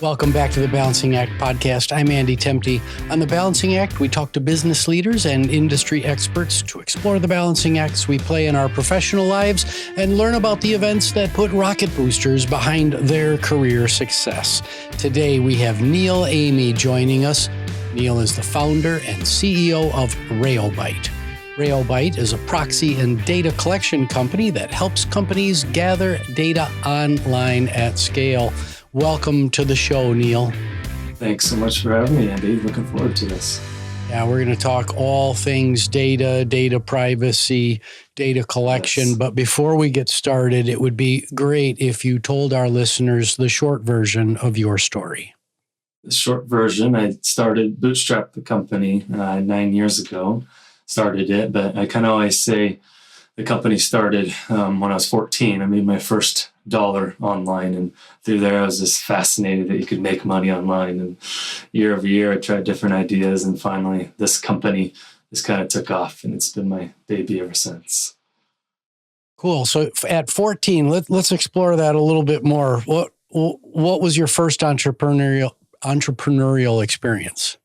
Welcome back to the Balancing Act podcast. I'm Andy Temte. On the Balancing Act, we talk to business leaders and industry experts to explore the balancing acts we play in our professional lives and learn about the events that put rocket boosters behind their career success. Today, we have Neil Emeigh joining us. Neil is the founder and CEO of Rayobyte. Rayobyte is a proxy and data collection company that helps companies gather data online at scale. Welcome to the show, Neil. Thanks so much for having me, Andy. Looking forward to this. Yeah, we're going to talk all things data, data privacy, data collection. Yes. But before we get started, it would be great if you told our listeners the short version of your story. The short version, I bootstrapped the company 9 years ago. Started it, but I kind of always say the company started when I was 14. I made my first dollar online, and through there I was just fascinated that you could make money online. And year over year I tried different ideas, and finally this company just kind of took off, and it's been my baby ever since. Cool. So at 14, let's explore that a little bit more. What was your first entrepreneurial experience?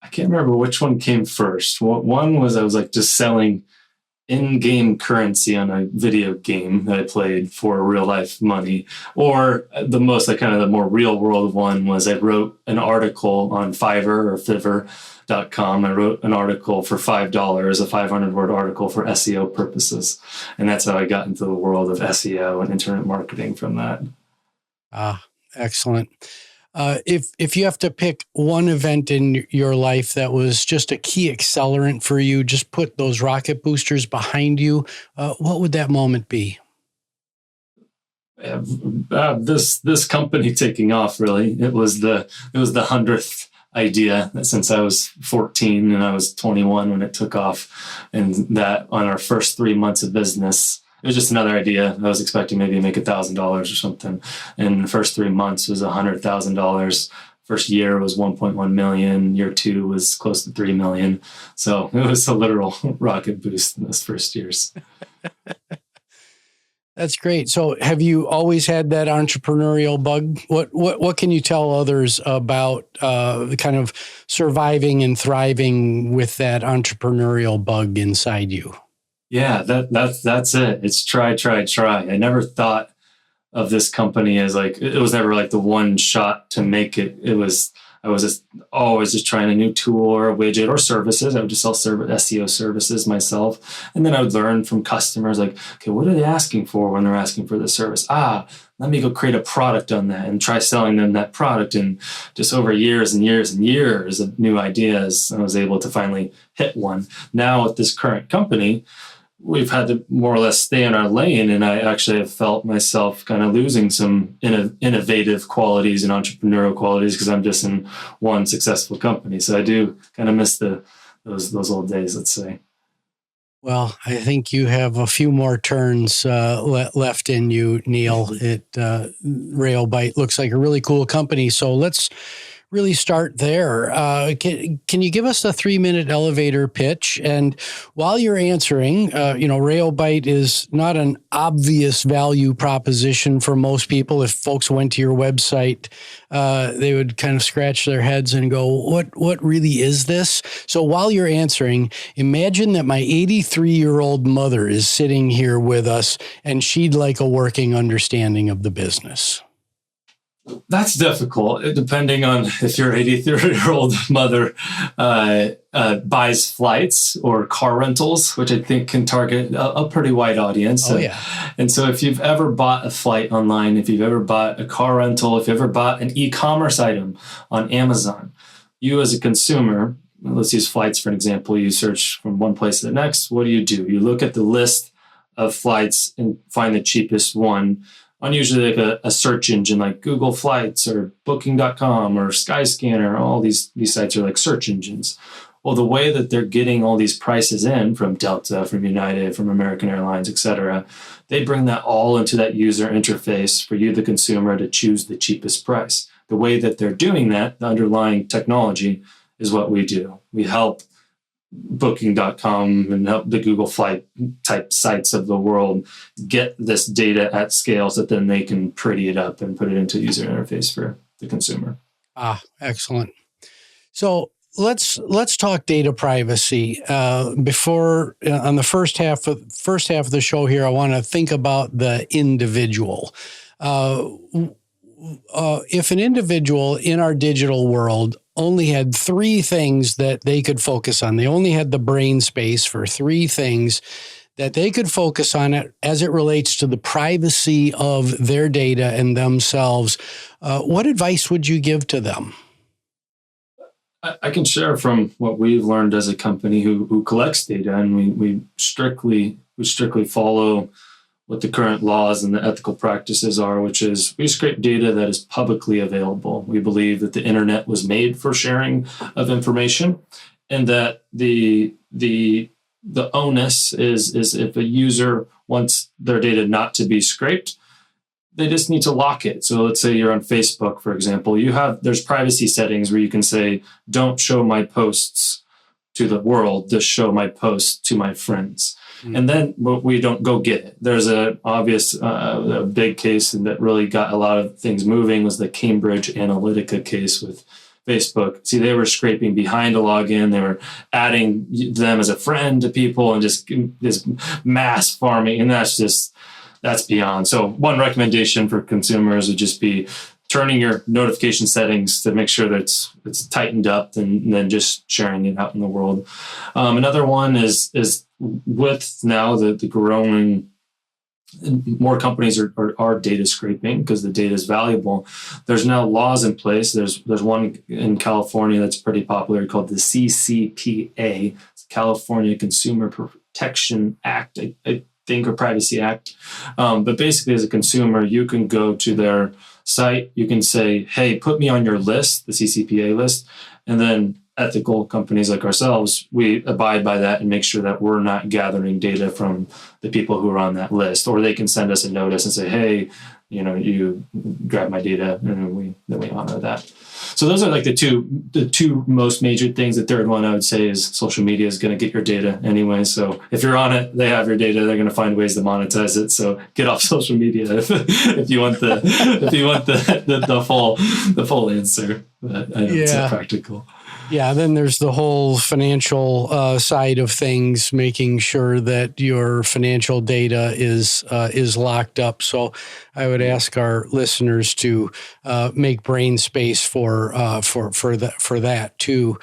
I can't remember which one came first. One was I was like just selling in-game currency on a video game that I played for real life money. Or the more real world one was I wrote an article on Fiverr or Fiverr.com. I wrote an article for $5, a 500-word article for SEO purposes. And that's how I got into the world of SEO and internet marketing from that. Excellent. If you have to pick one event in your life that was just a key accelerant for you, just put those rocket boosters behind you, what would that moment be? This company taking off, really. It was the 100th idea since I was 14 and I was 21 when it took off. And that on our first 3 months of business, it was just another idea. I was expecting maybe to make $1,000 or something. And the first 3 months was $100,000. First year was 1.1 million. Year two was close to 3 million. So it was a literal rocket boost in those first years. That's great. So have you always had that entrepreneurial bug? What can you tell others about kind of surviving and thriving with that entrepreneurial bug inside you? Yeah, that's it. It's try. I never thought of this company as like, it was never like the one shot to make it. I was just always just trying a new tool or a widget or services. I would just sell SEO services myself. And then I would learn from customers like, okay, what are they asking for when they're asking for this service? Let me go create a product on that and try selling them that product. And just over years and years and years of new ideas, I was able to finally hit one. Now with this current company, we've had to more or less stay in our lane, and I actually have felt myself kind of losing some innovative qualities and entrepreneurial qualities because I'm just in one successful company. So I do kind of miss those old days, let's say. Well, I think you have a few more turns left in you, Neil. Rayobyte looks like a really cool company. So let's really start there. Can you give us a 3-minute elevator pitch? And while you're answering, Rayobyte is not an obvious value proposition for most people. If folks went to your website, they would kind of scratch their heads and go, what really is this? So while you're answering, imagine that my 83-year-old mother is sitting here with us and she'd like a working understanding of the business. That's difficult, depending on if your 83-year-old mother buys flights or car rentals, which I think can target a pretty wide audience. Oh, yeah. And so if you've ever bought a flight online, if you've ever bought a car rental, if you've ever bought an e-commerce item on Amazon, you as a consumer, let's use flights for an example, you search from one place to the next. What do? You look at the list of flights and find the cheapest one on usually like a search engine like Google Flights or Booking.com or Skyscanner. All these sites are like search engines. Well, the way that they're getting all these prices in from Delta, from United, from American Airlines, et cetera, they bring that all into that user interface for you, the consumer, to choose the cheapest price. The way that they're doing that, the underlying technology, is what we do. We help Booking.com and help the Google Flight type sites of the world get this data at scale so that then they can pretty it up and put it into a user interface for the consumer. Excellent. So let's talk data privacy. Before on the first half of the show here, I want to think about the individual. If an individual in our digital world only had three things that they could focus on, they only had the brain space for three things that they could focus on it as it relates to the privacy of their data and themselves, what advice would you give to them? I can share from what we've learned as a company who collects data, and we strictly follow what the current laws and the ethical practices are, which is we scrape data that is publicly available. We believe that the internet was made for sharing of information, and that the onus is if a user wants their data not to be scraped, they just need to lock it. So let's say you're on Facebook, for example, there's privacy settings where you can say, don't show my posts to the world, just show my posts to my friends. Mm-hmm. And then we don't go get it. There's a big case that really got a lot of things moving was the Cambridge Analytica case with Facebook. See, they were scraping behind a login. They were adding them as a friend to people and just this mass farming. And that's beyond. So one recommendation for consumers would just be turning your notification settings to make sure that it's tightened up and then just sharing it out in the world. Another one is with now the growing, more companies are data scraping because the data is valuable. There's now laws in place. There's one in California that's pretty popular called the CCPA, California Consumer Protection Act, I think, or Privacy Act. But basically, as a consumer, you can go to their site. You can say, hey, put me on your list, the CCPA list. And then ethical companies like ourselves, we abide by that and make sure that we're not gathering data from the people who are on that list. Or they can send us a notice and say, hey, you grab my data, and then we honor that. So those are like the two most major things. The third one I would say is social media is going to get your data anyway. So if you're on it, they have your data. They're going to find ways to monetize it. So get off social media if you want the full answer. But I know it's impractical. Yeah, then there's the whole financial side of things, making sure that your financial data is locked up. So I would ask our listeners to make brain space for that too.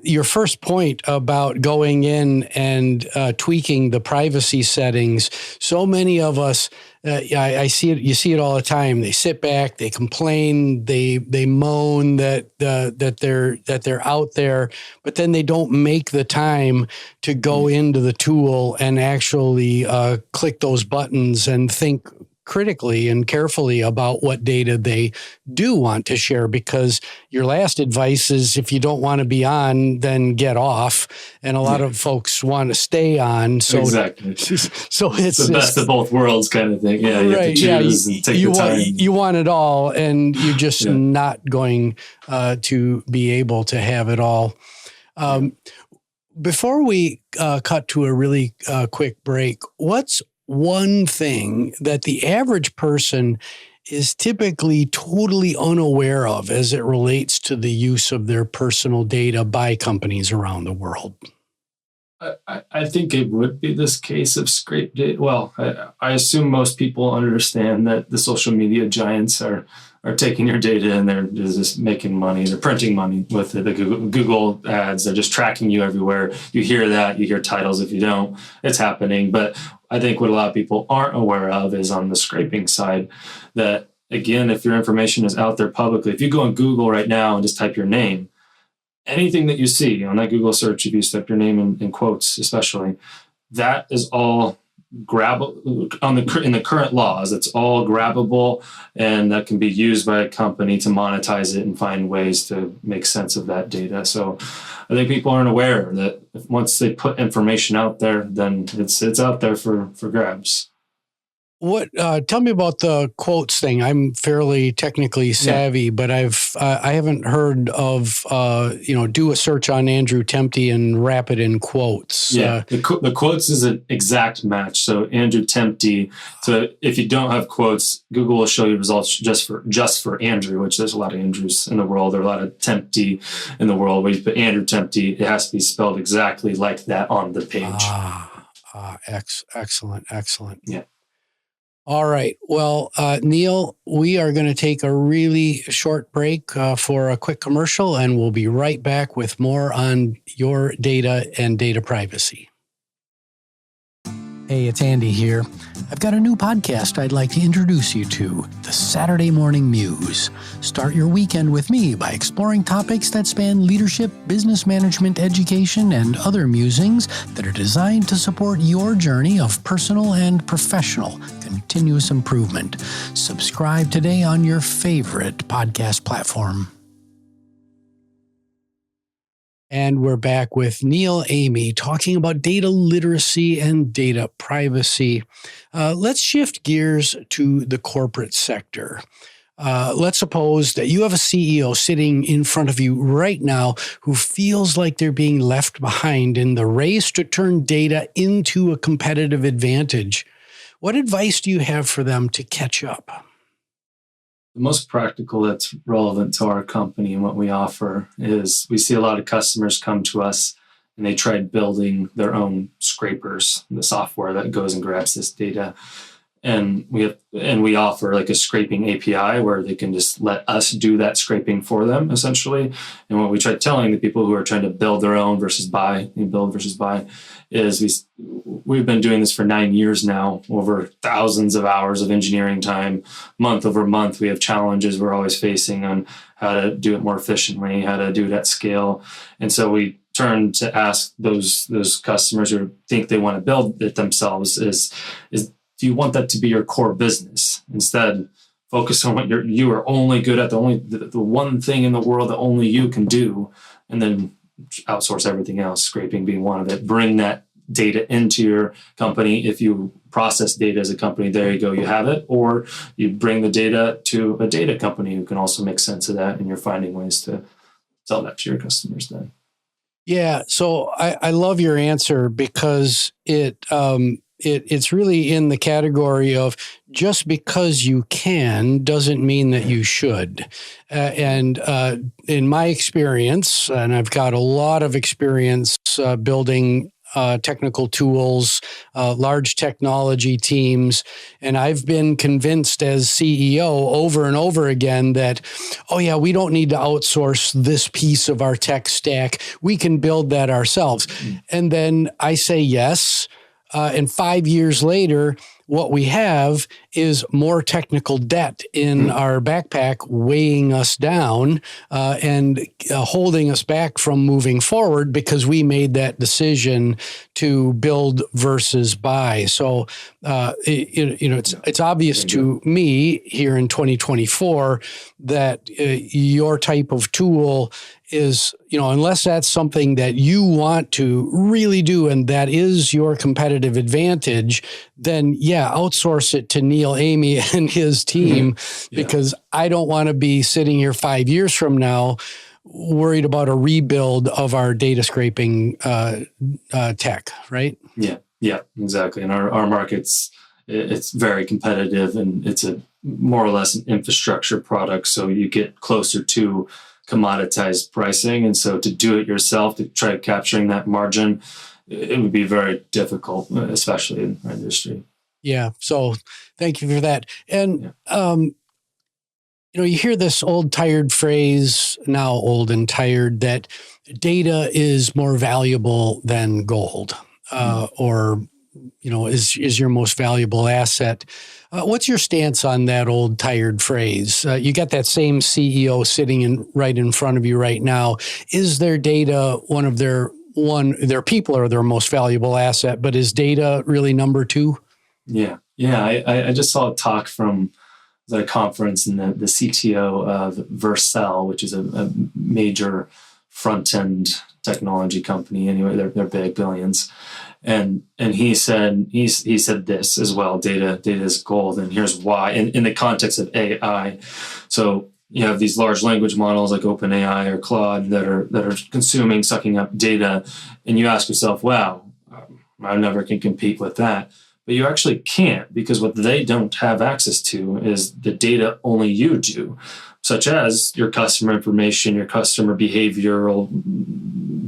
Your first point about going in and tweaking the privacy settings. So many of us, I see it. You see it all the time. They sit back, they complain, they moan that they're out there, but then they don't make the time to go into the tool and actually click those buttons and think critically and carefully about what data they do want to share, because your last advice is if you don't want to be on, then get off. And a lot of folks want to stay on. So exactly. So it's the best of both worlds kind of thing. Yeah, you have to choose and take the time. You want it all, and you're just not going to be able to have it all. Before we cut to a really quick break, what's one thing that the average person is typically totally unaware of as it relates to the use of their personal data by companies around the world? I think it would be this case of scrape data. Well, I assume most people understand that the social media giants are taking your data and they're just making money. They're printing money with it. The Google ads, they're just tracking you everywhere. You hear that, you hear titles. If you don't, it's happening. But I think what a lot of people aren't aware of is on the scraping side that, again, if your information is out there publicly, if you go on Google right now and just type your name, anything that you see on that Google search, if you type your name in quotes, especially, that is all grabbable in the current laws. It's all grabbable, and that can be used by a company to monetize it and find ways to make sense of that data. So I think people aren't aware that once they put information out there, then it's out there for grabs. What? Tell me about the quotes thing. I'm fairly technically savvy, but I haven't heard of do a search on Andrew Temte and wrap it in quotes. Yeah, the quotes is an exact match. So Andrew Temte. So if you don't have quotes, Google will show you results just for Andrew, which there's a lot of Andrews in the world. There are a lot of Temte in the world. But Andrew Temte, it has to be spelled exactly like that on the page. Excellent. Yeah. All right. Well, Neil, we are going to take a really short break for a quick commercial, and we'll be right back with more on your data and data privacy. Hey, it's Andy here. I've got a new podcast I'd like to introduce you to, The Saturday Morning Muse. Start your weekend with me by exploring topics that span leadership, business management, education, and other musings that are designed to support your journey of personal and professional continuous improvement. Subscribe today on your favorite podcast platform. And we're back with Neil Emeigh talking about data literacy and data privacy. Let's shift gears to the corporate sector. Let's suppose that you have a CEO sitting in front of you right now who feels like they're being left behind in the race to turn data into a competitive advantage. What advice do you have for them to catch up? The most practical that's relevant to our company and what we offer is we see a lot of customers come to us and they tried building their own scrapers, the software that goes and grabs this data. And we offer like a scraping API where they can just let us do that scraping for them, essentially. And what we try telling the people who are trying to build their own versus buy, is we've been doing this for 9 years now, over thousands of hours of engineering time, month over month. We have challenges we're always facing on how to do it more efficiently, how to do it at scale. And so we turn to ask those customers who think they want to build it themselves is do you want that to be your core business? Instead, focus on what you are only good at, the one thing in the world that only you can do, and then outsource everything else, scraping being one of it. Bring that data into your company. If you process data as a company, there you go, you have it. Or you bring the data to a data company who can also make sense of that, and you're finding ways to sell that to your customers then. Yeah, so I love your answer because it's really in the category of just because you can doesn't mean that you should. And in my experience, and I've got a lot of experience building technical tools, large technology teams, and I've been convinced as CEO over and over again that, oh yeah, we don't need to outsource this piece of our tech stack. We can build that ourselves. And then I say yes. And 5 years later, what we have is more technical debt in our backpack weighing us down and holding us back from moving forward because we made that decision to build versus buy. So, it's obvious to me here in 2024 that your type of tool is, unless that's something that you want to really do and that is your competitive advantage, then outsource it to Neil Emeigh and his team, because I don't want to be sitting here 5 years from now worried about a rebuild of our data scraping tech, right? Yeah, exactly. And our market's, it's very competitive, and it's a more or less an infrastructure product. So you get closer to commoditized pricing. And so to do it yourself, to try capturing that margin, it would be very difficult, especially in our industry. Yeah. So thank you for that. And, you hear this old tired phrase, now old and tired, that data is more valuable than gold, or, is your most valuable asset. What's your stance on that old tired phrase? You got that same CEO sitting right in front of you right now. Is their data their people are their most valuable asset, but is data really number two? Yeah. I just saw a talk from the conference, and the CTO of Vercel, which is a major front-end technology company. Anyway, they're big, billions. And he said this as well: data is gold, and here's why. In the context of AI, so you have these large language models like OpenAI or Claude that are consuming, sucking up data, and you ask yourself, wow, I never can compete with that. But you actually can't, because what they don't have access to is the data only you do, such as your customer information, your customer behavioral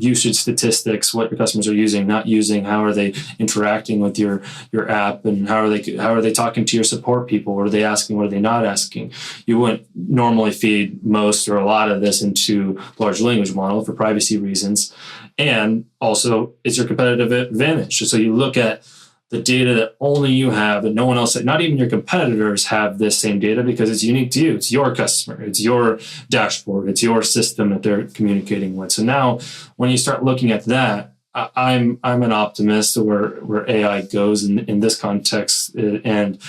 usage statistics, what your customers are using, not using, how are they interacting with your app, and how are they talking to your support people, what are they asking, what are they not asking. You wouldn't normally feed most or a lot of this into large language model for privacy reasons, and also it's your competitive advantage. So you look at the data that only you have, and no one else, not even your competitors have this same data, because it's unique to you. It's your customer, it's your dashboard, it's your system that they're communicating with. So now when you start looking at that, I'm an optimist where AI goes in this context, and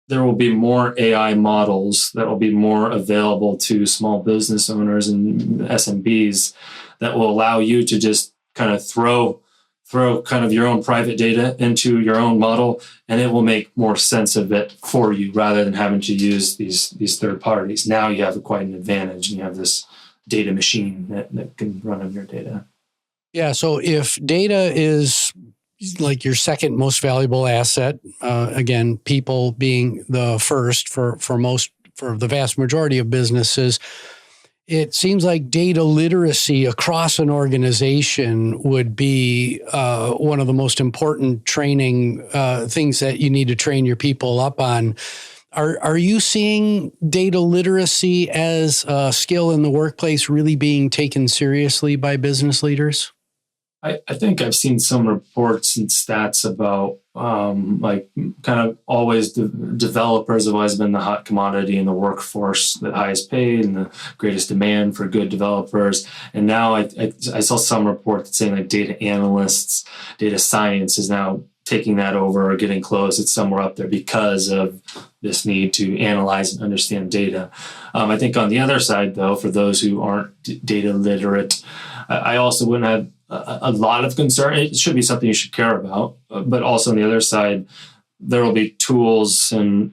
there will be more AI models that will be more available to small business owners and SMBs that will allow you to just kind of throw kind of your own private data into your own model, and it will make more sense of it for you rather than having to use these third parties. Now you have quite an advantage, and you have this data machine that can run on your data. Yeah. So if data is like your second most valuable asset, again, people being the first for the vast majority of businesses, it seems like data literacy across an organization would be one of the most important training things that you need to train your people up on. Are you seeing data literacy as a skill in the workplace really being taken seriously by business leaders? I think I've seen some reports and stats about like kind of always developers have always been the hot commodity in the workforce, the highest paid and the greatest demand for good developers. And now I saw some report saying like data analysts, data science is now taking that over or getting close. It's somewhere up there because of this need to analyze and understand data. I think on the other side, though, for those who aren't data literate, I also wouldn't have a lot of concern. It should be something you should care about, but also on the other side, there will be tools and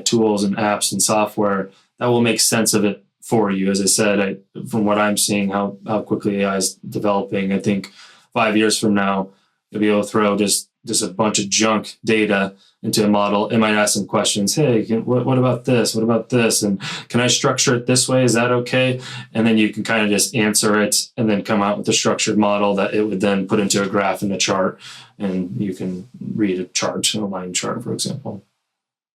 tools and apps and software that will make sense of it for you. As I said, from what I'm seeing, how quickly AI is developing, I think 5 years from now, you'll be able to throw just a bunch of junk data into a model. It might ask some questions. Hey, what about this? What about this? And can I structure it this way? Is that okay? And then you can kind of just answer it and then come out with a structured model that it would then put into a graph and a chart. And you can read a chart, a line chart, for example.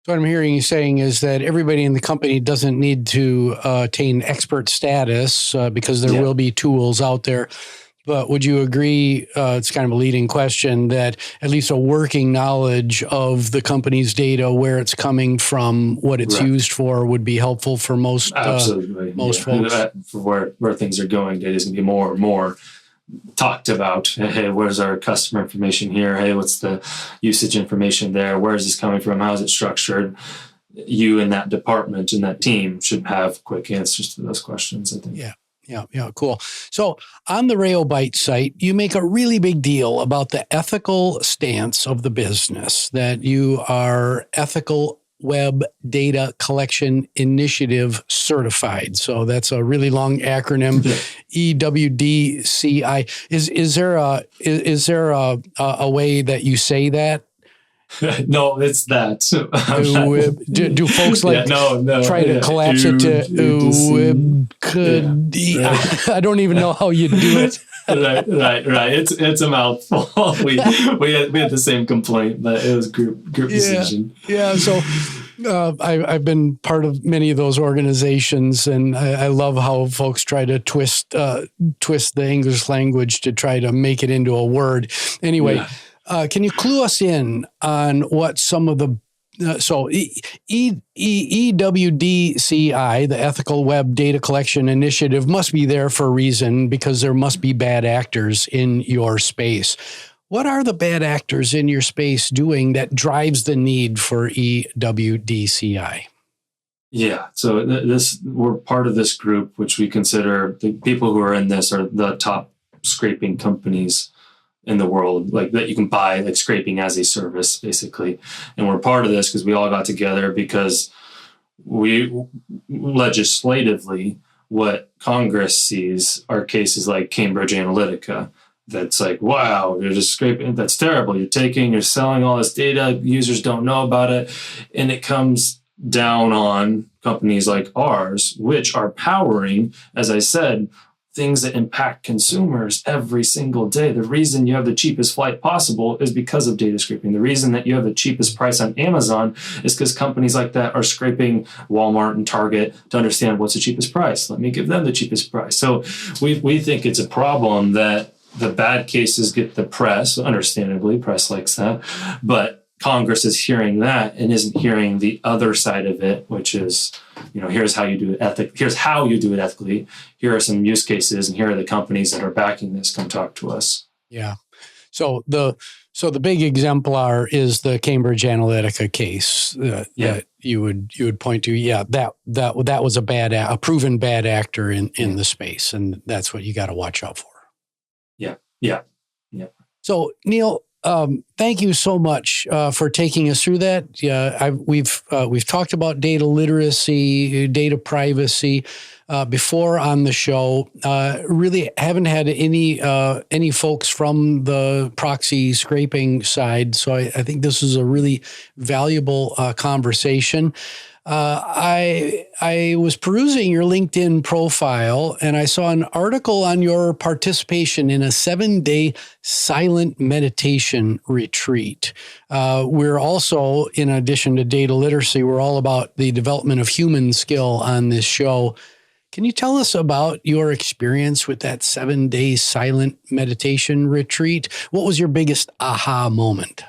So what I'm hearing you saying is that everybody in the company doesn't need to attain expert status because there will be tools out there. But would you agree, it's kind of a leading question, that at least a working knowledge of the company's data, where it's coming from, what it's used for, would be helpful for most folks? For where things are going, data is going to be more and more talked about. Hey, where's our customer information here? Hey, what's the usage information there? Where is this coming from? How is it structured? You in that department, in that team, should have quick answers to those questions, I think. Yeah, cool. So on the Rayobyte site, you make a really big deal about the ethical stance of the business, that you are Ethical Web Data Collection Initiative certified. So that's a really long acronym, EWDCI. Is there a way that you say that? No, it's that. Do folks try to collapse it to I don't even know how you do it. Right. It's a mouthful. We had the same complaint, but it was group decision. Yeah. So I've been part of many of those organizations, and I love how folks try to twist the English language to try to make it into a word. Anyway. Yeah. Can you clue us in on what some of the EWDCI, the Ethical Web Data Collection Initiative, must be there for a reason, because there must be bad actors in your space. What are the bad actors in your space doing that drives the need for EWDCI? Yeah, so we're part of this group, which we consider the people who are in this are the top scraping companies in the world, like that you can buy, like scraping as a service, basically. And we're part of this because we all got together because we legislatively, what Congress sees are cases like Cambridge Analytica. That's like, wow, you're just scraping. That's terrible. You're selling all this data. Users don't know about it. And it comes down on companies like ours, which are powering, as I said, things that impact consumers every single day. The reason you have the cheapest flight possible is because of data scraping. The reason that you have the cheapest price on Amazon is because companies like that are scraping Walmart and Target to understand what's the cheapest price. Let me give them the cheapest price. So we think it's a problem that the bad cases get the press. Understandably, press likes that. But Congress is hearing that and isn't hearing the other side of it, which is, here's how you do it here's how you do it ethically. Here are some use cases, and here are the companies that are backing this. Come talk to us. Yeah. So the big exemplar is the Cambridge Analytica case that you would point to. Yeah, that was a proven bad actor in the space, and that's what you got to watch out for. Yeah. So Neil, thank you so much for taking us through that. Yeah, we've talked about data literacy, data privacy before on the show. Really haven't had any folks from the proxy scraping side, so I think this is a really valuable conversation. I was perusing your LinkedIn profile, and I saw an article on your participation in a 7-day silent meditation retreat. We're also, in addition to data literacy, we're all about the development of human skill on this show. Can you tell us about your experience with that 7-day silent meditation retreat? What was your biggest aha moment?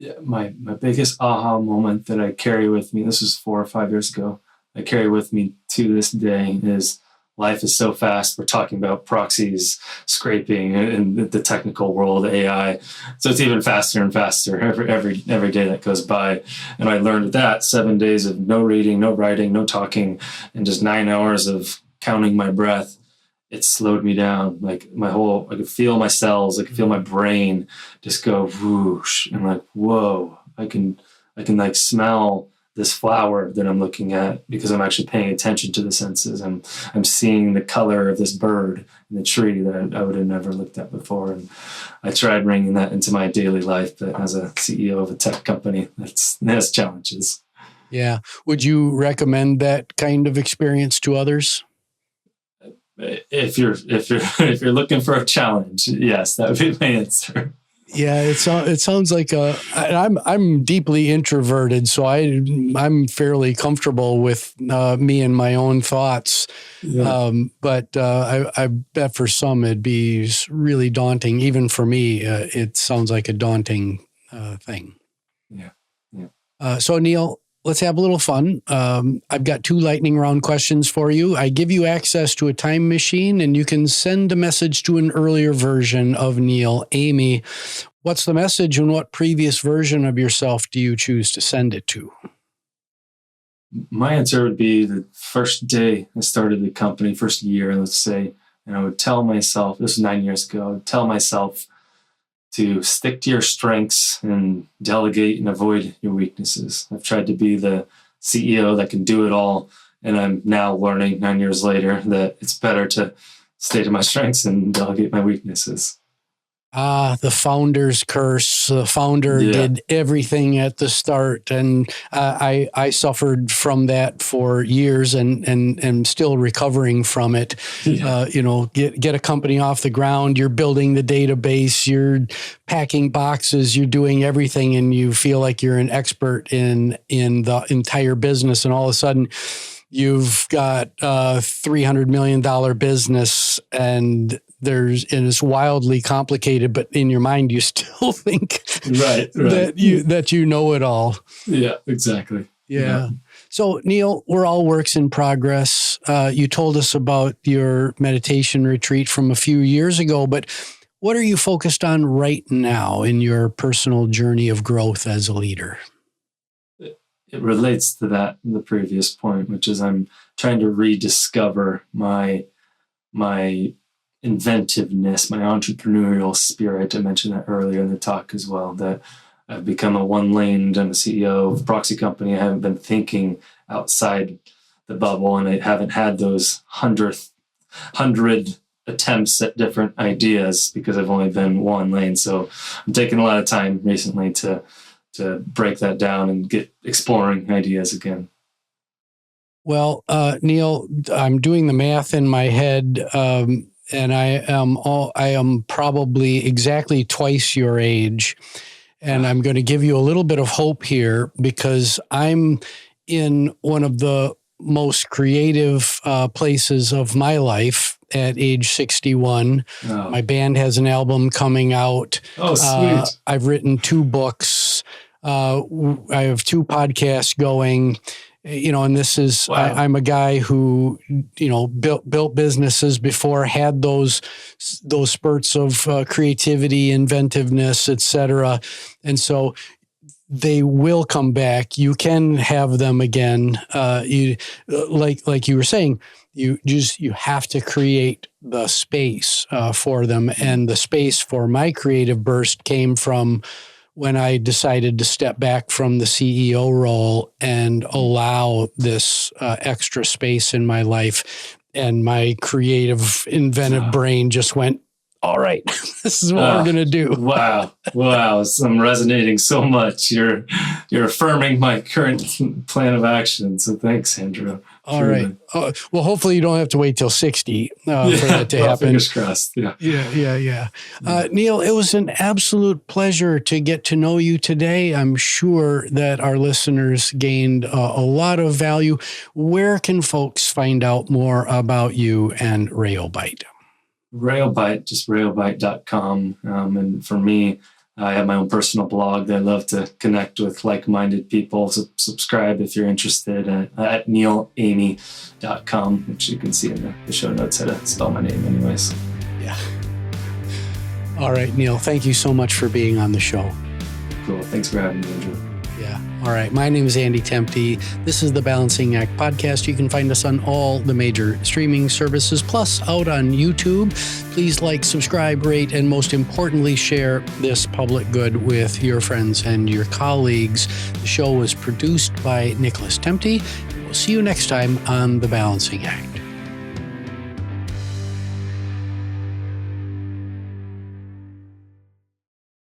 Yeah, my biggest aha moment that I carry with me, this was 4 or 5 years ago, I carry with me to this day is life is so fast. We're talking about proxies, scraping, and the technical world, AI. So it's even faster and faster every day that goes by. And I learned that 7 days of no reading, no writing, no talking, and just 9 hours of counting my breath. It slowed me down. Like I could feel my cells, I could feel my brain just go whoosh. And like, whoa, I can like smell this flower that I'm looking at because I'm actually paying attention to the senses. I'm seeing the color of this bird in the tree that I would have never looked at before. And I tried bringing that into my daily life, but as a CEO of a tech company, that's challenges. Yeah. Would you recommend that kind of experience to others? If you're looking for a challenge, yes, that would be my answer. Yeah, it sounds like I'm deeply introverted, so I'm fairly comfortable with me and my own thoughts. Yeah. But I bet for some it'd be really daunting. Even for me, it sounds like a daunting thing. Yeah. So Neil, let's have a little fun. I've got 2 lightning round questions for you. I give you access to a time machine, and you can send a message to an earlier version of Neil Emeigh. What's the message, and what previous version of yourself do you choose to send it to? My answer would be the first day I started the company, first year, let's say, and I would tell myself, this was 9 years ago, I would tell myself to stick to your strengths and delegate and avoid your weaknesses. I've tried to be the CEO that can do it all, and I'm now learning 9 years later that it's better to stay to my strengths and delegate my weaknesses. The founder's curse. The founder did everything at the start, and I suffered from that for years, and am still recovering from it. Yeah. Get a company off the ground. You're building the database. You're packing boxes. You're doing everything, and you feel like you're an expert in the entire business, and all of a sudden, you've got a $300 million business, and it's wildly complicated, but in your mind, you still think right. that you know it all. Yeah, exactly. Yeah. So Neil, we're all works in progress. You told us about your meditation retreat from a few years ago, but what are you focused on right now in your personal journey of growth as a leader? It relates to the previous point, which is I'm trying to rediscover my inventiveness, my entrepreneurial spirit. I mentioned that earlier in the talk as well, that I've become a one-laned. I'm a CEO of a proxy company. I haven't been thinking outside the bubble, and I haven't had those 100 attempts at different ideas because I've only been one lane. So I'm taking a lot of time recently to break that down and get exploring ideas again. Well, Neil, I'm doing the math in my head, and I am probably exactly twice your age. And I'm going to give you a little bit of hope here because I'm in one of the most creative places of my life at age 61. Oh. My band has an album coming out. Oh, sweet. I've written 2 books. I have 2 podcasts going. And this is, wow. I'm a guy who, built businesses before, had those spurts of creativity, inventiveness, et cetera. And so they will come back. You can have them again. Like you were saying, you have to create the space for them. And the space for my creative burst came from when I decided to step back from the CEO role and allow this extra space in my life. And my creative, inventive brain just went, all right, this is what we're going to do. Wow. I'm resonating so much. You're affirming my current plan of action. So thanks, Andrew. All right. Well, hopefully you don't have to wait till 60 for that to happen. Fingers crossed. Yeah. Neil, it was an absolute pleasure to get to know you today. I'm sure that our listeners gained a lot of value. Where can folks find out more about you and Rayobyte? Rayobyte, just rayobyte.com. And for me, I have my own personal blog that I love to connect with like-minded people. So subscribe if you're interested at neilemeigh.com, which you can see in the show notes how to spell my name anyways. Yeah. All right, Neil, thank you so much for being on the show. Cool. Thanks for having me, Andrew. Yeah. All right. My name is Andy Tempty. This is the Balancing Act podcast. You can find us on all the major streaming services, plus out on YouTube. Please like, subscribe, rate, and most importantly, share this public good with your friends and your colleagues. The show was produced by Nicholas Tempty. We'll see you next time on the Balancing Act.